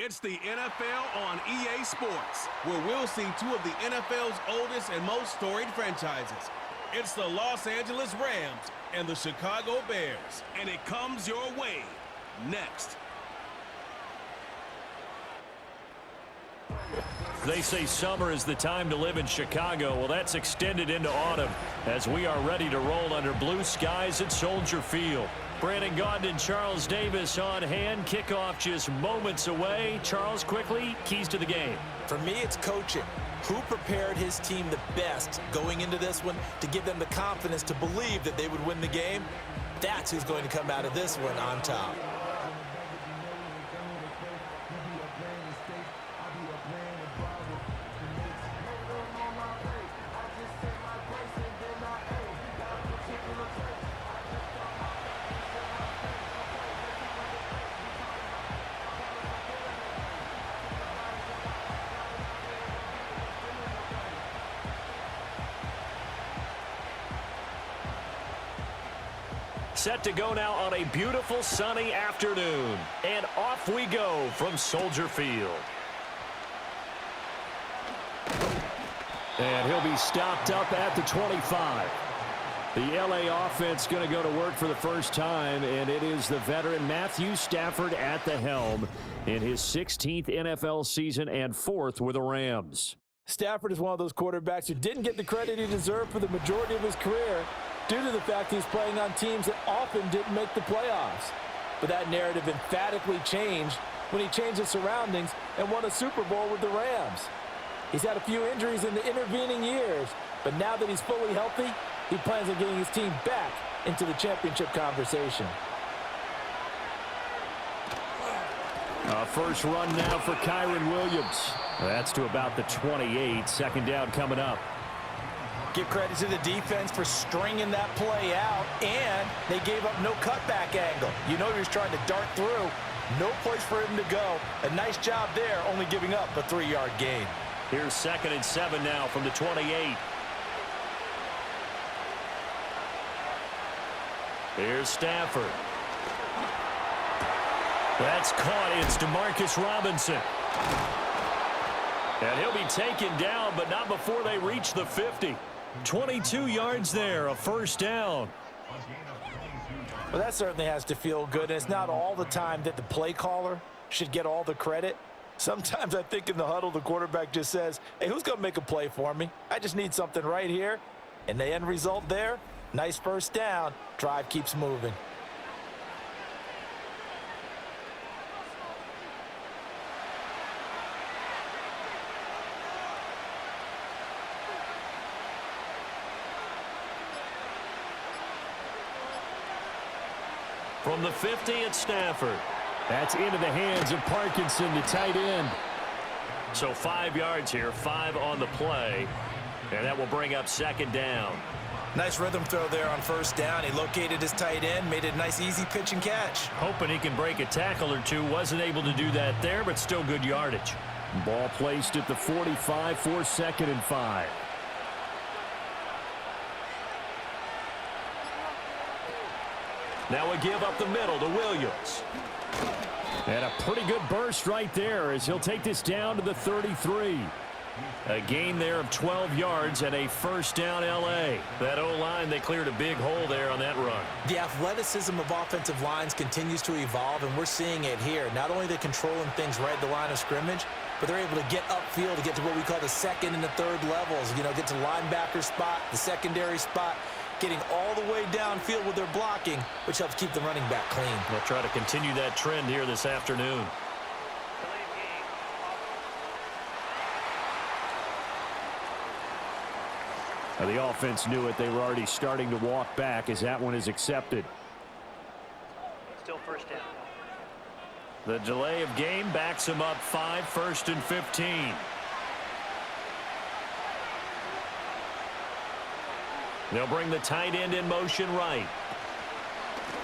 It's the NFL on EA Sports, where we'll see two of the NFL's oldest and most storied franchises. It's the Los Angeles Rams and the Chicago Bears. And it comes your way next. They say summer is the time to live in Chicago. Well, that's extended into autumn as we are ready to roll under blue skies at Soldier Field. Brandon Gaudin and Charles Davis on hand. Kickoff just moments away. Charles, quickly, keys to the game. For me, it's coaching. Who prepared his team the best going into this one to give them the confidence to believe that they would win the game? That's who's going to come out of this one on top. Set to go now on a beautiful sunny afternoon. And off we go from Soldier Field. And he'll be stopped up at the 25. The LA offense going to go to work for the first time, and it is the veteran Matthew Stafford at the helm in his 16th NFL season and 4th with the Rams. Stafford is one of those quarterbacks who didn't get the credit he deserved for the majority of his career due to the fact he's playing on teams that often didn't make the playoffs. But that narrative emphatically changed when he changed his surroundings and won a Super Bowl with the Rams. He's had a few injuries in the intervening years, but now that he's fully healthy, he plans on getting his team back into the championship conversation. First run now for Kyren Williams. That's to about the 28. Second down coming up. Give credit to the defense for stringing that play out, and they gave up no cutback angle. You know he was trying to dart through. No place for him to go. A nice job there, only giving up a 3-yard gain. Here's 2nd and 7 now from the 28. Here's Stafford. That's caught. It's DeMarcus Robinson. And he'll be taken down, but not before they reach the 50. 22 yards there, a first down. Well, that certainly has to feel good. And it's not all the time that the play caller should get all the credit. Sometimes I think in the huddle, the quarterback just says, hey, who's going to make a play for me? I just need something right here. And the end result there, nice first down. Drive keeps moving. From the 50, it's Stafford. That's into the hands of Parkinson, the tight end. So 5 yards here, 5 on the play. And that will bring up 2nd down. Nice rhythm throw there on first down. He located his tight end, made it a nice easy pitch and catch. Hoping he can break a tackle or two. Wasn't able to do that there, but still good yardage. Ball placed at the 45 for 2nd and 5. Now a give up the middle to Williams. And a pretty good burst right there as he'll take this down to the 33. A gain there of 12 yards and a first down L.A. That O-line, they cleared a big hole there on that run. The athleticism of offensive lines continues to evolve, and we're seeing it here. Not only are they controlling things right at the line of scrimmage, but they're able to get upfield to get to what we call the 2nd and the 3rd levels. You know, get to the linebacker spot, the secondary spot, getting all the way downfield with their blocking, which helps keep the running back clean. They'll try to continue that trend here this afternoon. Now the offense knew it. They were already starting to walk back as that one is accepted. Still first down. The delay of game backs him up 5, 1st and 15. They'll bring the tight end in motion right.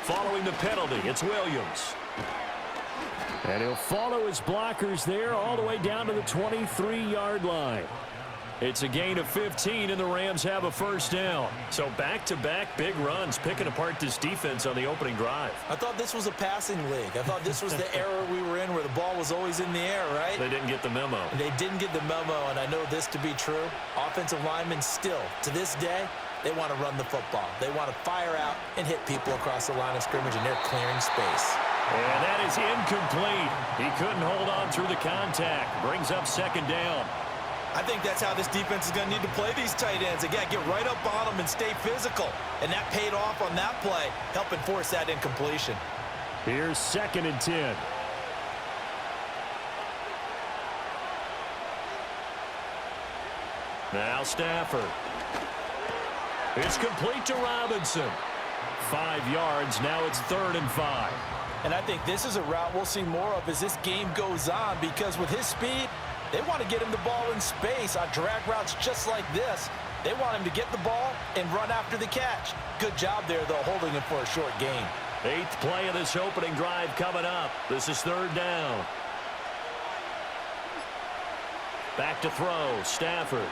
Following the penalty, it's Williams. And he'll follow his blockers there all the way down to the 23-yard line. It's a gain of 15, and the Rams have a first down. So back-to-back big runs, picking apart this defense on the opening drive. I thought this was a passing league. I thought this was the era we were in where the ball was always in the air, right? They didn't get the memo. They didn't get the memo, and I know this to be true. Offensive linemen still, to this day, they want to run the football. They want to fire out and hit people across the line of scrimmage, and they're clearing space. And that is incomplete. He couldn't hold on through the contact. Brings up second down. I think that's how this defense is going to need to play these tight ends. Again, get right up on them and stay physical. And that paid off on that play, helping force that incompletion. Here's 2nd and 10. Now Stafford. It's complete to Robinson. 5 yards. Now it's 3rd and 5. And I think this is a route we'll see more of as this game goes on, because with his speed, they want to get him the ball in space on drag routes just like this. They want him to get the ball and run after the catch. Good job there, though, holding him for a short gain. 8th play of this opening drive coming up. This is 3rd down. Back to throw. Stafford.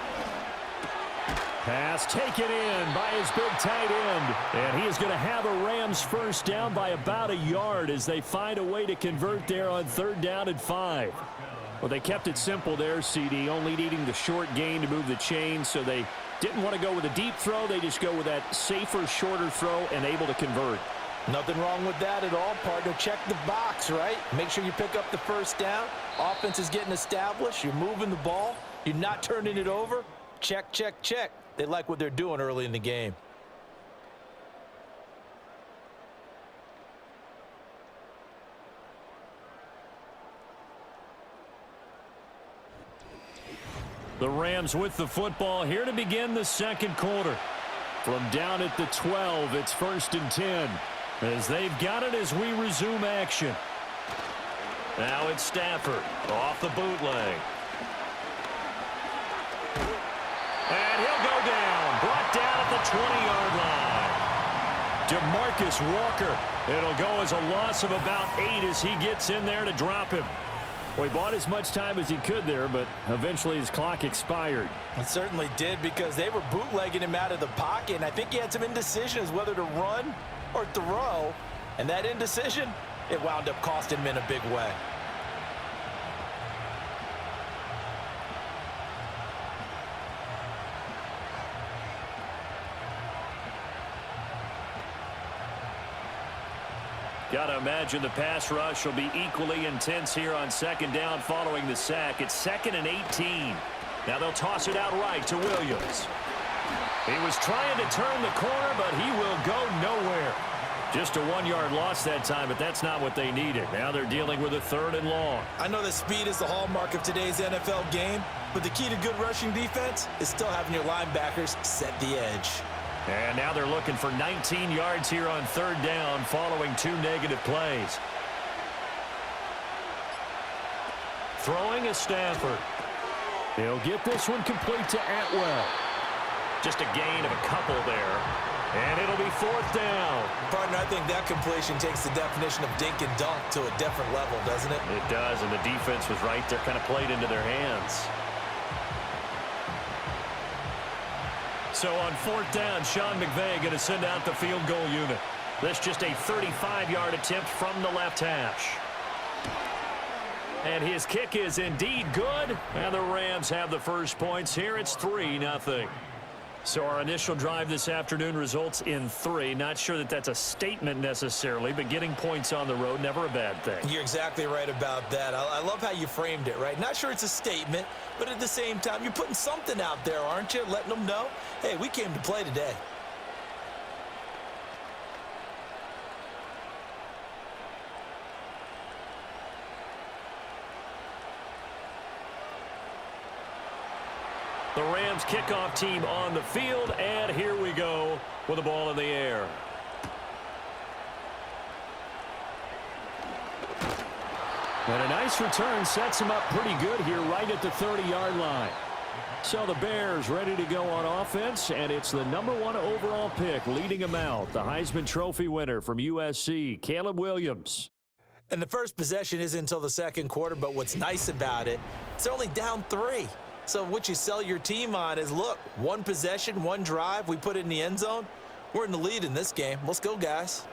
Pass taken in by his big tight end. And he is going to have a Rams first down by about a yard as they find a way to convert there on 3rd down and 5. Well, they kept it simple there, CD, only needing the short gain to move the chain, so they didn't want to go with a deep throw. They just go with that safer, shorter throw and able to convert. Nothing wrong with that at all, partner. Check the box, right? Make sure you pick up the first down. Offense is getting established. You're moving the ball. You're not turning it over. Check, check, check. They like what they're doing early in the game. The Rams with the football here to begin the second quarter. From down at the 12, it's 1st and 10. As they've got it as we resume action. Now it's Stafford off the bootleg. And he'll go down. Brought down at the 20-yard line. DeMarcus Walker. It'll go as a loss of about 8 as he gets in there to drop him. Well, he bought as much time as he could there, but eventually his clock expired. It certainly did, because they were bootlegging him out of the pocket, and I think he had some indecision as whether to run or throw. And that indecision, it wound up costing him in a big way. Got to imagine the pass rush will be equally intense here on 2nd down following the sack. It's 2nd and 18. Now they'll toss it out right to Williams. He was trying to turn the corner, but he will go nowhere. Just a 1-yard loss that time, but that's not what they needed. Now they're dealing with a 3rd and long. I know that speed is the hallmark of today's NFL game, but the key to good rushing defense is still having your linebackers set the edge. And now they're looking for 19 yards here on 3rd down following 2 negative plays. Throwing is Stafford. He'll get this one complete to Atwell. Just a gain of a couple there. And it'll be 4th down. Partner, I think that completion takes the definition of dink and dunk to a different level, doesn't it? It does, and the defense was right there, kind of played into their hands. So on 4th down, Sean McVay going to send out the field goal unit. This just a 35-yard attempt from the left hash. And his kick is indeed good, and the Rams have the first points here. It's 3-0. So our initial drive this afternoon results in 3. Not sure that that's a statement necessarily, but getting points on the road, never a bad thing. You're exactly right about that. I love how you framed it, right? Not sure it's a statement, but at the same time, you're putting something out there, aren't you? Letting them know, hey, we came to play today. The Rams kickoff team on the field, and here we go with the ball in the air. And a nice return sets him up pretty good here right at the 30-yard line. So the Bears ready to go on offense, and it's the #1 overall pick leading him out, the Heisman Trophy winner from USC, Caleb Williams. And the first possession isn't until the second quarter, but what's nice about it, it's only down 3. So what you sell your team on is, look, one possession, one drive, we put it in the end zone. We're in the lead in this game. Let's go, guys.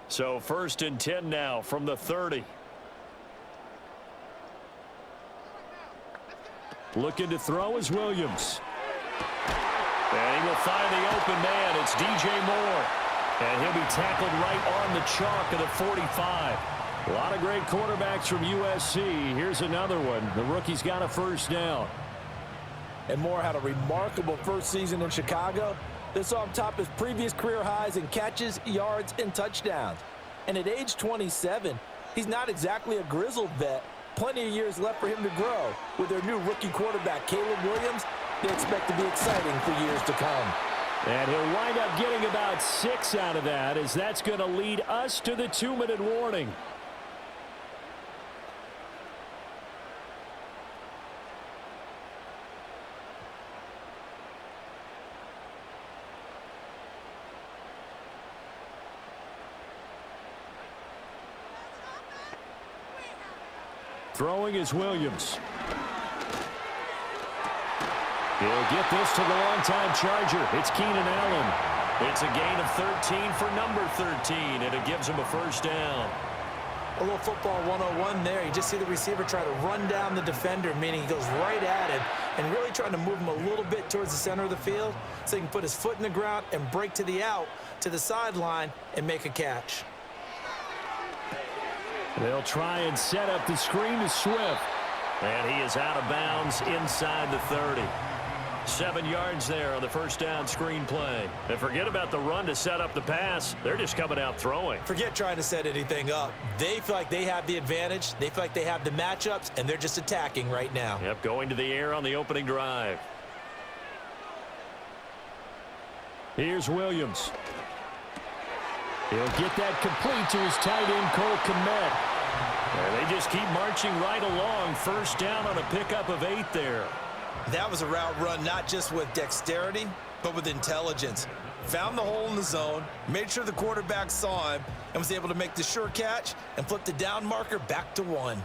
So 1st and 10 now from the 30. Looking to throw is Williams. And he will find the open man. It's DJ Moore. And he'll be tackled right on the chalk of the 45. A lot of great quarterbacks from USC. Here's another one. The rookie's got a first down. And Moore had a remarkable first season in Chicago. This on top his previous career highs in catches, yards, and touchdowns. And at age 27, he's not exactly a grizzled vet. Plenty of years left for him to grow. With their new rookie quarterback, Caleb Williams, they expect to be exciting for years to come. And he'll wind up getting about 6 out of that, as that's going to lead us to the 2-minute warning. Throwing is Williams. He'll get this to the longtime Charger. It's Keenan Allen. It's a gain of 13 for number 13, and it gives him a first down. A little football 101 there. You just see the receiver try to run down the defender, meaning he goes right at him and really trying to move him a little bit towards the center of the field so he can put his foot in the ground and break to the out, to the sideline, and make a catch. They'll try and set up the screen to Swift. And he is out of bounds inside the 30. 7 yards there on the first down screen play. And forget about the run to set up the pass. They're just coming out throwing. Forget trying to set anything up. They feel like they have the advantage. They feel like they have the matchups, and they're just attacking right now. Yep, going to the air on the opening drive. Here's Williams. He'll get that complete to his tight end, Cole Kmet. And they just keep marching right along. First down on a pickup of 8 there. That was a route run not just with dexterity, but with intelligence. Found the hole in the zone, made sure the quarterback saw him, and was able to make the sure catch and flip the down marker back to 1.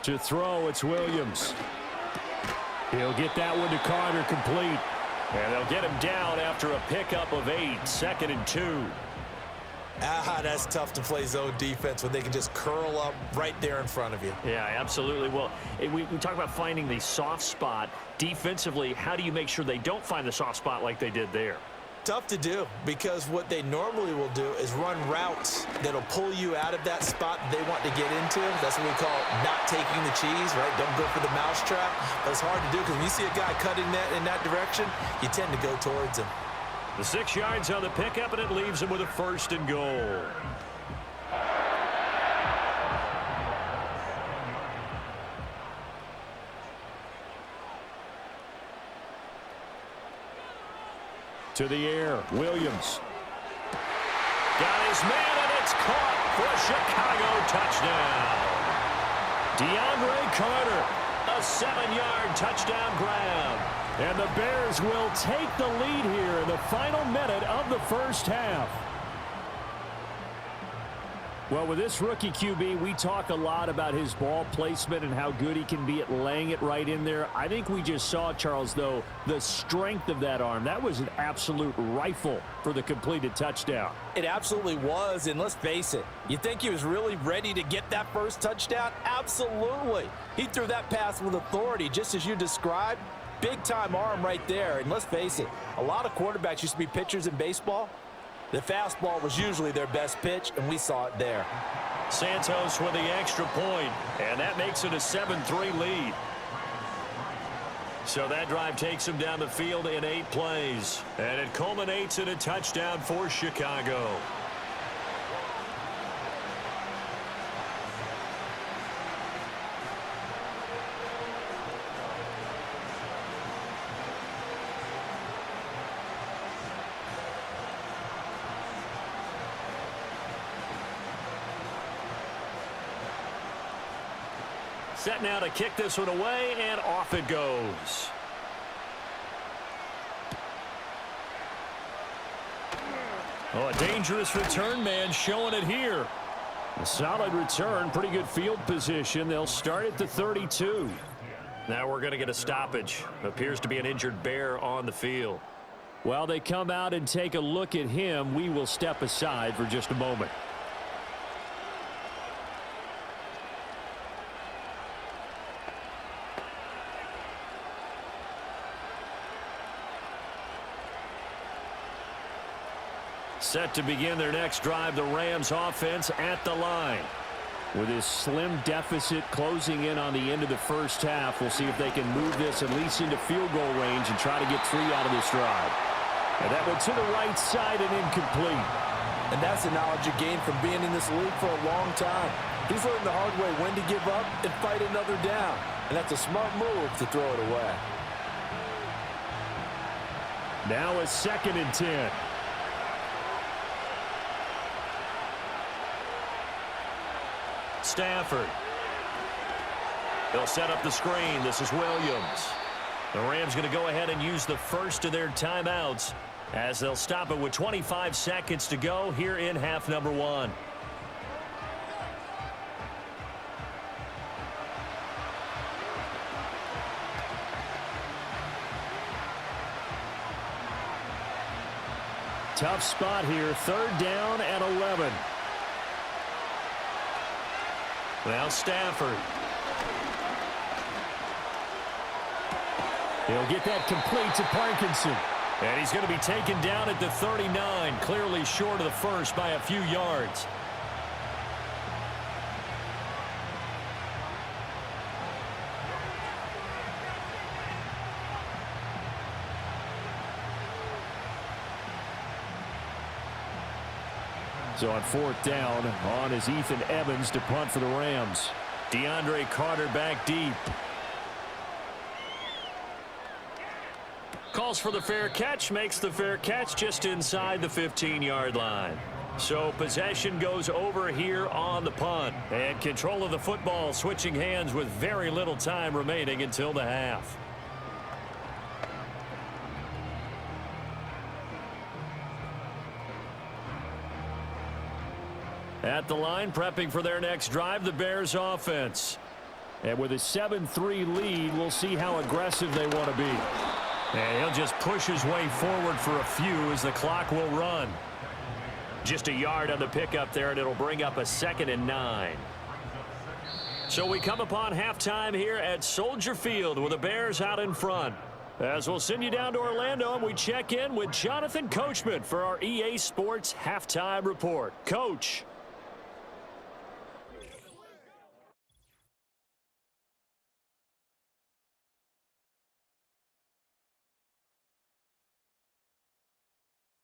To throw, it's Williams. He'll get that one to Carter complete. And they'll get him down after a pickup of 8, 2nd and 2. That's tough to play zone defense when they can just curl up right there in front of you. Yeah, absolutely. Well, we talk about finding the soft spot. Defensively, how do you make sure they don't find the soft spot like they did there? Tough to do, because what they normally will do is run routes that'll pull you out of that spot they want to get into. That's what we call not taking the cheese, right? Don't go for the mousetrap. But it's hard to do because when you see a guy cutting that in that direction, you tend to go towards him. The 6 yards on the pickup, and it leaves him with a 1st and goal. To the air, Williams. Got his man, and it's caught for a Chicago touchdown. DeAndre Carter, a 7-yard touchdown grab. And the Bears will take the lead here in the final minute of the first half. Well, with this rookie QB, we talk a lot about his ball placement and how good he can be at laying it right in there. I think we just saw, Charles, though, the strength of that arm. That was an absolute rifle for the completed touchdown. It absolutely was, and let's face it, you think he was really ready to get that first touchdown? Absolutely. He threw that pass with authority, just as you described. Big-time arm right there, and let's face it, a lot of quarterbacks used to be pitchers in baseball. The fastball was usually their best pitch, and we saw it there. Santos with the extra point, and that makes it a 7-3 lead. So that drive takes him down the field in 8 plays, and it culminates in a touchdown for Chicago. Set now to kick this one away, and off it goes. Oh, a dangerous return man showing it here. A solid return, pretty good field position. They'll start at the 32. Now we're going to get a stoppage. Appears to be an injured Bear on the field. While they come out and take a look at him, we will step aside for just a moment. Set to begin their next drive, the Rams offense at the line. With this slim deficit closing in on the end of the first half, we'll see if they can move this at least into field goal range and try to get 3 out of this drive. And that went to the right side and incomplete. And that's the knowledge you gain from being in this league for a long time. He's learned the hard way when to give up and fight another down. And that's a smart move to throw it away. Now a 2nd and 10. Stafford. They'll set up the screen. This is Williams. The Rams going to go ahead and use the first of their timeouts as they'll stop it with 25 seconds to go here in half number 1. Tough spot here. 3rd down and 11. Now Stafford. He'll get that complete to Parkinson. And he's going to be taken down at the 39, clearly short of the first by a few yards. So on 4th down, on is Ethan Evans to punt for the Rams. DeAndre Carter back deep. Calls for the fair catch, makes the fair catch just inside the 15-yard line. So possession goes over here on the punt. And control of the football switching hands with very little time remaining until the half. At the line, prepping for their next drive, the Bears offense. And with a 7-3 lead, we'll see how aggressive they want to be. And he'll just push his way forward for a few as the clock will run. Just a yard on the pickup there, and it'll bring up a 2nd and 9. So we come upon halftime here at Soldier Field with the Bears out in front. As we'll send you down to Orlando, and we check in with Jonathan Coachman for our EA Sports Halftime Report. Coach.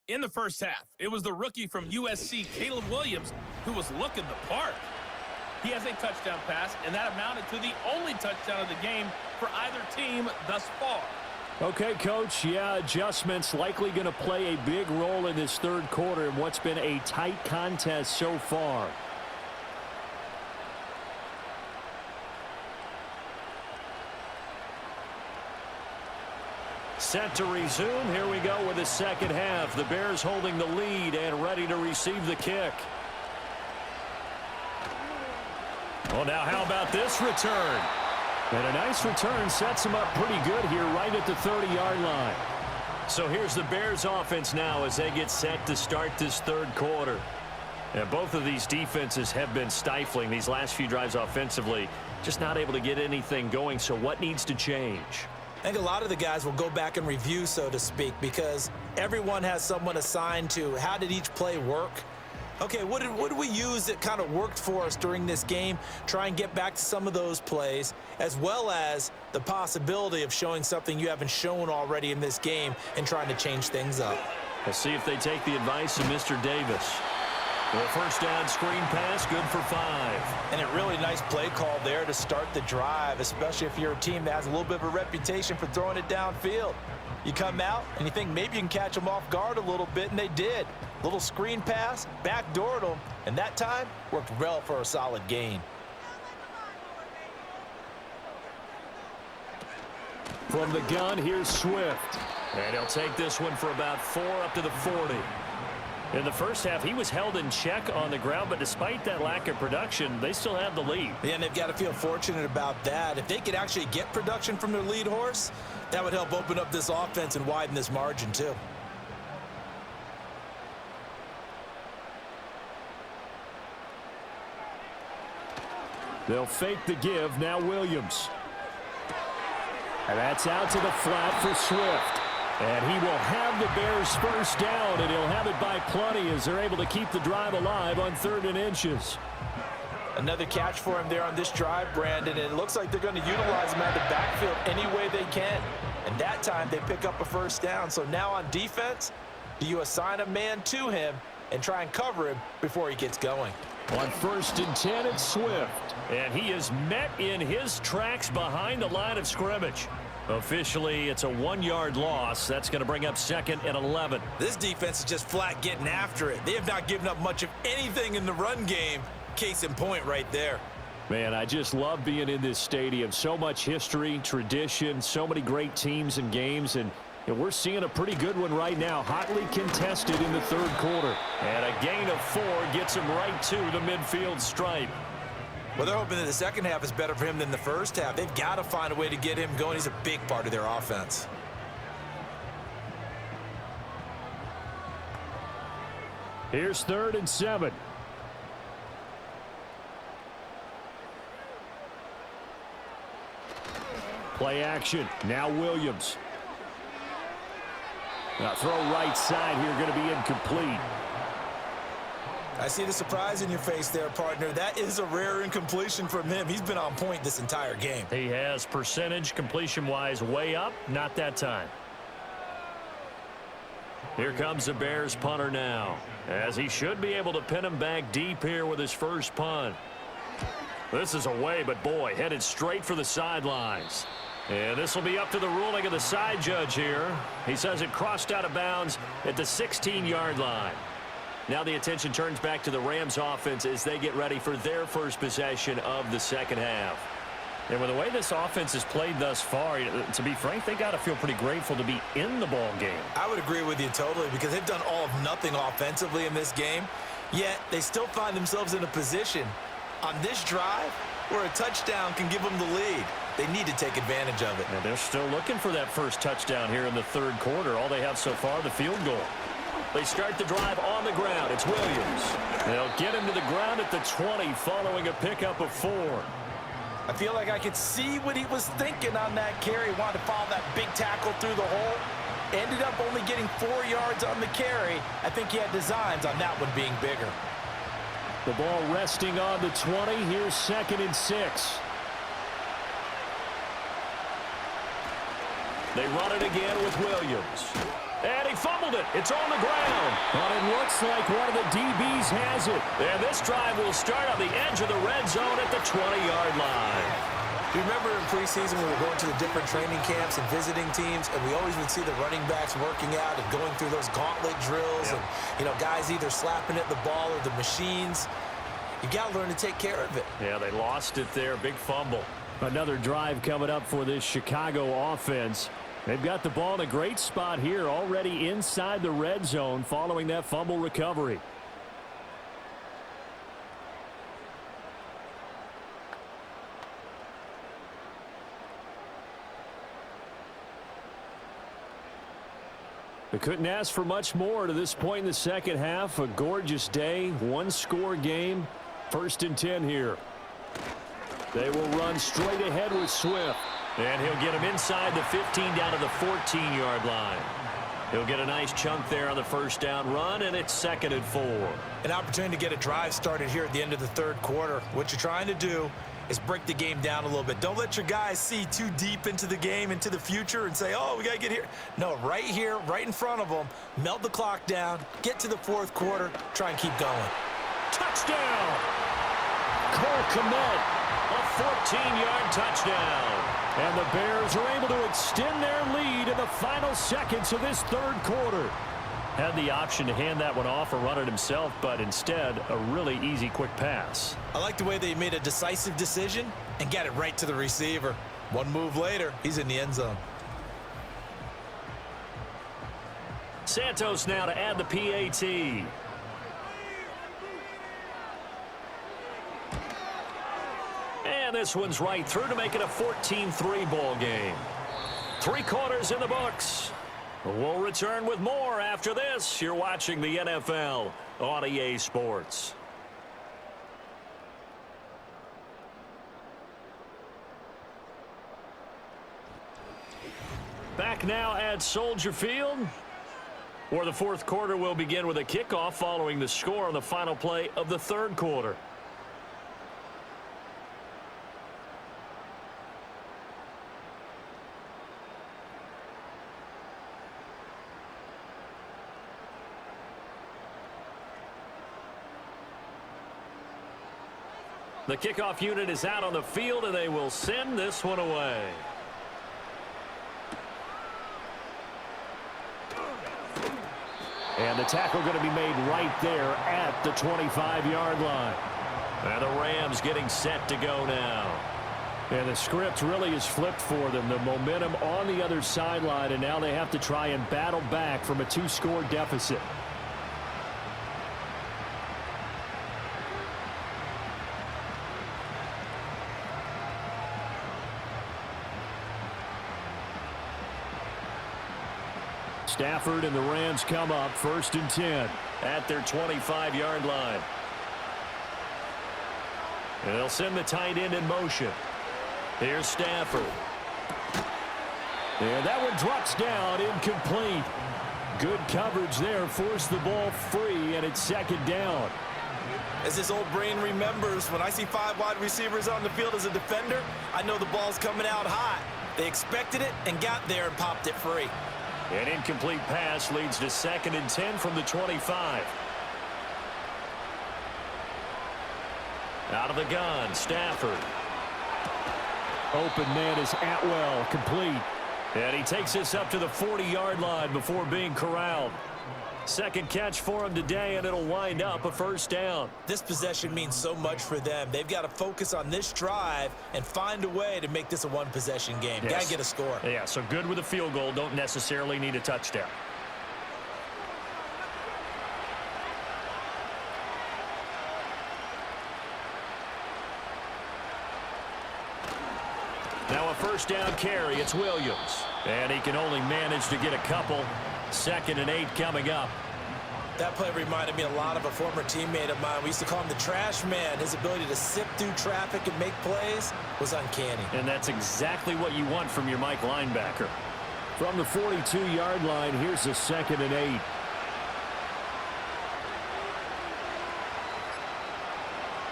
In the first half, it was the rookie from USC, Caleb Williams, who was looking the part. He has a touchdown pass, and that amounted to the only touchdown of the game for either team thus far. Okay, Coach, yeah, adjustments likely going to play a big role in this 3rd quarter in what's been a tight contest so far. Set to resume. Here we go with the 2nd half. The Bears holding the lead and ready to receive the kick. Well, now how about this return? And a nice return sets them up pretty good here right at the 30-yard line. So here's the Bears offense now as they get set to start this 3rd quarter. And both of these defenses have been stifling these last few drives offensively. Just not able to get anything going. So what needs to change? I think a lot of the guys will go back and review, so to speak, because everyone has someone assigned to how did each play work. Okay, what did we use that kind of worked for us during this game? Try and get back to some of those plays, as well as the possibility of showing something you haven't shown already in this game and trying to change things up. Let's see if they take the advice of Mr. Davis. Well, 1st down screen pass, good for 5. And a really nice play call there to start the drive, especially if you're a team that has a little bit of a reputation for throwing it downfield. You come out and you think maybe you can catch them off guard a little bit, and they did. Little screen pass, backdoored them, and that time worked well for a solid gain. From the gun, here's Swift. And he'll take this one for about 4 up to the 40. In the first half, he was held in check on the ground, but despite that lack of production, they still have the lead. Yeah, and they've got to feel fortunate about that. If they could actually get production from their lead horse, that would help open up this offense and widen this margin too. They'll fake the give. Now Williams. And that's out to the flat for Swift. And he will have the Bears first down, and he'll have it by plenty as they're able to keep the drive alive on 3rd and inches. Another catch for him there on this drive, Brandon, and it looks like they're going to utilize him out of the backfield any way they can. And that time they pick up a first down. So now on defense, do you assign a man to him and try and cover him before he gets going? On 1st and 10, it's Swift. And he is met in his tracks behind the line of scrimmage. Officially, it's a 1-yard loss. That's going to bring up 2nd and 11. This defense is just flat getting after it. They have not given up much of anything in the run game. Case in point right there. Man, I just love being in this stadium. So much history, tradition, so many great teams and games, and we're seeing a pretty good one right now, hotly contested in the 3rd quarter. And a gain of 4 gets him right to the midfield stripe. Well, they're hoping that the second half is better for him than the first half. They've got to find a way to get him going. He's a big part of their offense. Here's 3rd and 7. Play action. Now Williams. Now throw right side here, going to be incomplete. I see the surprise in your face there, partner. That is a rare incompletion from him. He's been on point this entire game. He has percentage completion-wise way up. Not that time. Here comes the Bears punter now, as he should be able to pin him back deep here with his first punt. This is away, but boy, headed straight for the sidelines. And this will be up to the ruling of the side judge here. He says it crossed out of bounds at the 16-yard line. Now the attention turns back to the Rams offense as they get ready for their first possession of the second half. And with the way this offense has played thus far, to be frank, they got to feel pretty grateful to be in the ball game. I would agree with you totally, because they've done all of nothing offensively in this game, yet they still find themselves in a position on this drive where a touchdown can give them the lead. They need to take advantage of it. And they're still looking for that first touchdown here in the 3rd quarter. All they have so far, the field goal. They start the drive on the ground. It's Williams. They'll get him to the ground at the 20 following a pickup of 4. I feel like I could see what he was thinking on that carry. Wanted to follow that big tackle through the hole. Ended up only getting 4 yards on the carry. I think he had designs on that one being bigger. The ball resting on the 20. Here's 2nd and 6. They run it again with Williams. And he fumbled it. It's on the ground. But it looks like one of the DBs has it. And this drive will start on the edge of the red zone at the 20-yard line. Do you remember in preseason we were going to the different training camps and visiting teams, and we always would see the running backs working out and going through those gauntlet drills, and, you know, guys either slapping at the ball or the machines. You got to learn to take care of it. Yeah, they lost it there. Big fumble. Another drive coming up for this Chicago offense. They've got the ball in a great spot here, already inside the red zone following that fumble recovery. They couldn't ask for much more to this point in the second half. A gorgeous day, 1-score game. 1st and 10 here. They will run straight ahead with Swift. And he'll get him inside the 15 down to the 14-yard line. He'll get a nice chunk there on the first down run, and it's 2nd and 4. An opportunity to get a drive started here at the end of the 3rd quarter. What you're trying to do is break the game down a little bit. Don't let your guys see too deep into the game, into the future, and say, oh, we got to get here. No, right here, right in front of them, melt the clock down, get to the 4th quarter, try and keep going. Touchdown! Cole Kmet, a 14-yard touchdown. And the Bears are able to extend their lead in the final seconds of this 3rd quarter. Had the option to hand that one off or run it himself, but instead, a really easy, quick pass. I like the way they made a decisive decision and got it right to the receiver. One move later, he's in the end zone. Santos now to add the PAT. And this one's right through to make it a 14-3 ball game. 3 quarters in the books. We'll return with more after this. You're watching the NFL on EA Sports. Back now at Soldier Field, where the fourth quarter will begin with a kickoff following the score on the final play of the third quarter. The kickoff unit is out on the field, and they will send this one away. And the tackle going to be made right there at the 25-yard line. And the Rams getting set to go now. And the script really is flipped for them. The momentum on the other sideline, and now they have to try and battle back from a 2-score deficit. Stafford and the Rams come up 1st and 10 at their 25-yard line. And they'll send the tight end in motion. Here's Stafford. And that one drops down, incomplete. Good coverage there, forced the ball free, and it's 2nd down. As this old brain remembers, when I see 5 wide receivers on the field as a defender, I know the ball's coming out hot. They expected it and got there and popped it free. An incomplete pass leads to 2nd and 10 from the 25. Out of the gun, Stafford. Open man is Atwell, complete. And he takes this up to the 40-yard line before being corralled. 2nd catch for him today, and it'll wind up a 1st down. This possession means so much for them. They've got to focus on this drive and find a way to make this a one-possession game. Yes. Got to get a score. Yeah, so good with a field goal. Don't necessarily need a touchdown. Now a 1st down carry. It's Williams. And he can only manage to get a couple. 2nd and 8 coming up. That play reminded me a lot of a former teammate of mine. We used to call him the trash man. His ability to sift through traffic and make plays was uncanny. And that's exactly what you want from your Mike linebacker. From the 42-yard line, here's a 2nd and 8.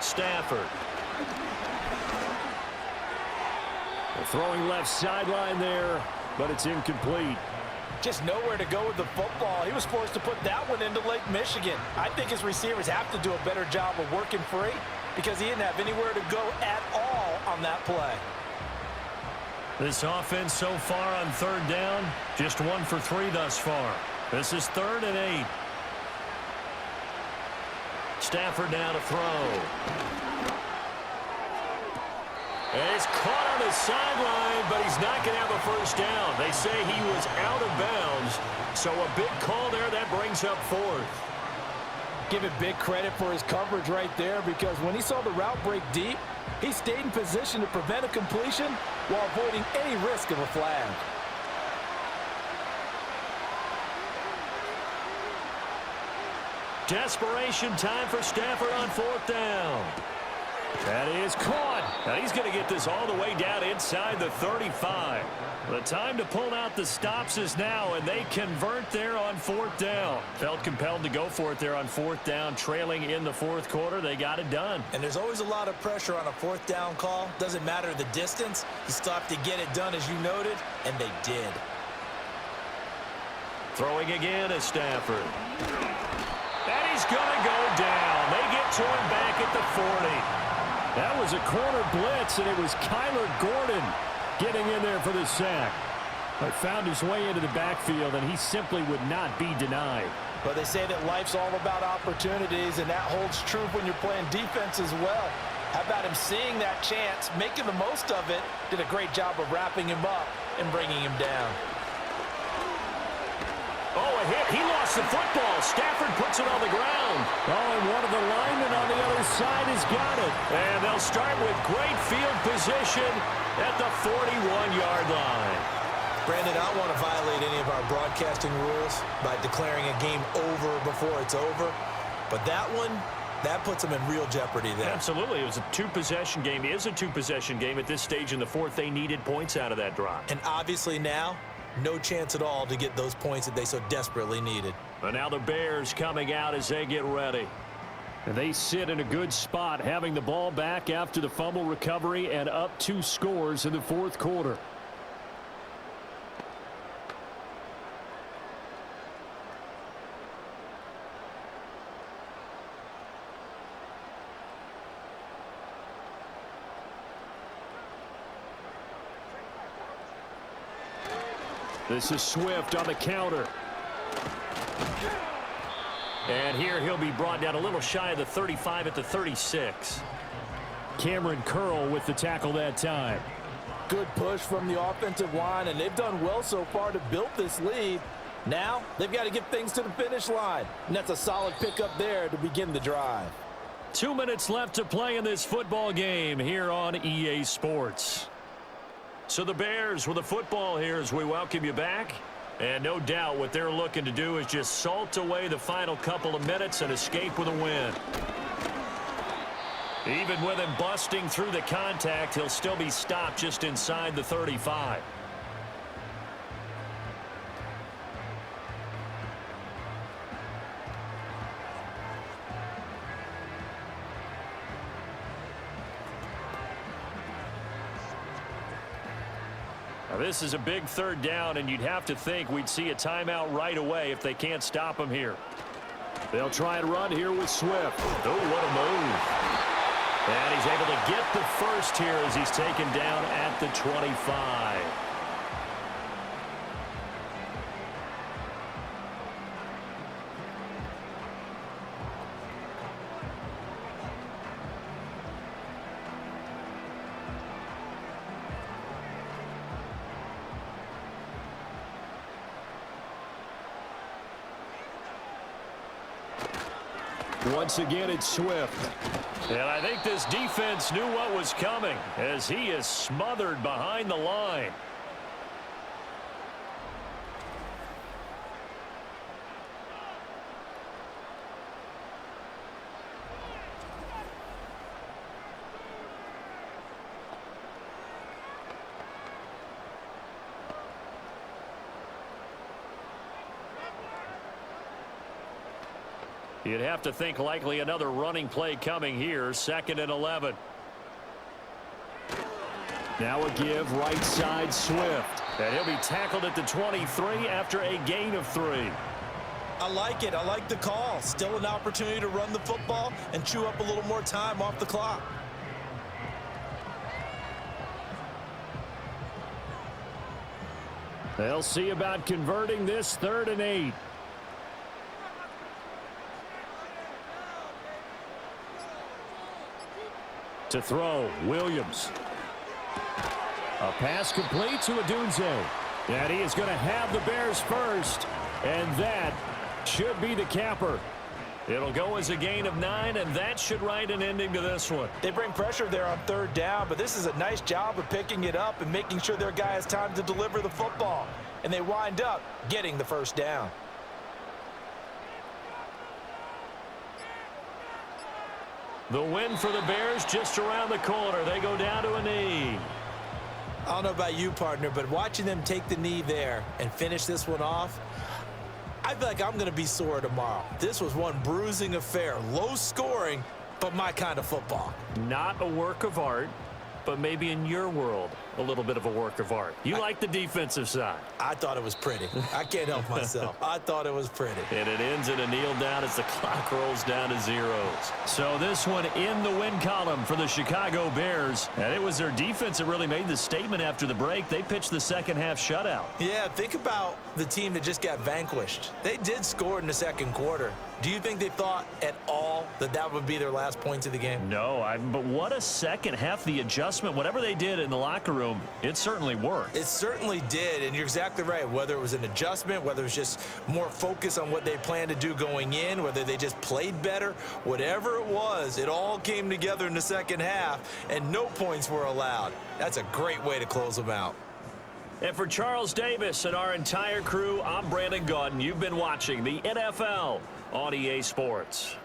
Stafford. Throwing left sideline there, but it's incomplete. Just nowhere to go with the football. He was forced to put that one into Lake Michigan. I think his receivers have to do a better job of working free because he didn't have anywhere to go at all on that play. This offense so far on 3rd down, just 1 for 3 thus far. This is 3rd and 8. Stafford now to throw. And it's caught on the sideline, but he's not going to have a 1st down. They say he was out of bounds, so a big call there that brings up 4th. Give it big credit for his coverage right there because when he saw the route break deep, he stayed in position to prevent a completion while avoiding any risk of a flag. Desperation time for Stafford on 4th down. That is caught. And he's going to get this all the way down inside the 35. The time to pull out the stops is now, and they convert there on 4th down. Felt compelled to go for it there on 4th down, trailing in the 4th quarter. They got it done. And there's always a lot of pressure on a 4th down call. Doesn't matter the distance. You still have to get it done, as you noted, and they did. Throwing again is Stafford. And he's going to go down. They get to him back at the 40. That was a corner blitz, and it was Kyler Gordon getting in there for the sack. But found his way into the backfield, and he simply would not be denied. But they say that life's all about opportunities, and that holds true when you're playing defense as well. How about him seeing that chance, making the most of it, did a great job of wrapping him up and bringing him down. Oh, a hit. He lost the football. Stafford puts it on the ground. Oh, and one of the linemen on the other side has got it. And they'll start with great field position at the 41-yard line. Brandon, I don't want to violate any of our broadcasting rules by declaring a game over before it's over. But that one, that puts them in real jeopardy there. Absolutely. It was a two-possession game. It is a two-possession game at this stage in the fourth. They needed points out of that drive. And obviously now, no chance at all to get those points that they so desperately needed. And now the Bears coming out as they get ready. And they sit in a good spot, having the ball back after the fumble recovery and up 2 scores in the fourth quarter. This is Swift on the counter. And here he'll be brought down a little shy of the 35 at the 36. Cameron Curl with the tackle that time. Good push from the offensive line, and they've done well so far to build this lead. Now they've got to get things to the finish line, and that's a solid pickup there to begin the drive. 2 minutes left to play in this football game here on EA Sports. So the Bears with the football here as we welcome you back. And no doubt what they're looking to do is just salt away the final couple of minutes and escape with a win. Even with him busting through the contact, he'll still be stopped just inside the 35. This is a big third down, and you'd have to think we'd see a timeout right away if they can't stop him here. They'll try and run here with Swift. Oh, what a move. And he's able to get the first here as he's taken down at the 25. Once again, it's Swift. And I think this defense knew what was coming as he is smothered behind the line. You'd have to think likely another running play coming here. 2nd and 11. Now a give right side Swift. And he'll be tackled at the 23 after a gain of 3. I like it. I like the call. Still an opportunity to run the football and chew up a little more time off the clock. They'll see about converting this 3rd and 8. To throw, Williams. A pass complete to Odunze. And he is going to have the Bears first. And that should be the capper. It'll go as a gain of 9, and that should write an ending to this one. They bring pressure there on 3rd down, but this is a nice job of picking it up and making sure their guy has time to deliver the football. And they wind up getting the 1st down. The win for the Bears just around the corner. They go down to a knee. I don't know about you, partner, but watching them take the knee there and finish this one off, I feel like I'm going to be sore tomorrow. This was one bruising affair. Low scoring, but my kind of football. Not a work of art, but maybe in your world, a little bit of a work of art. You like the defensive side. I thought it was pretty. I can't help myself. I thought it was pretty. And it ends in a kneel down as the clock rolls down to zeros. So this one in the win column for the Chicago Bears. And it was their defense that really made the statement after the break. They pitched the second half shutout. Yeah, think about the team that just got vanquished. They did score in the 2nd quarter. Do you think they thought at all that that would be their last points of the game? No, but what a second half. The adjustment, whatever they did in the locker room, room, it certainly worked. It certainly did, and you're exactly right. Whether it was an adjustment, whether it was just more focus on what they planned to do going in, whether they just played better, whatever it was, it all came together in the second half, and no points were allowed. That's a great way to close them out. And for Charles Davis and our entire crew, I'm Brandon Gaudin. You've been watching the NFL on EA Sports.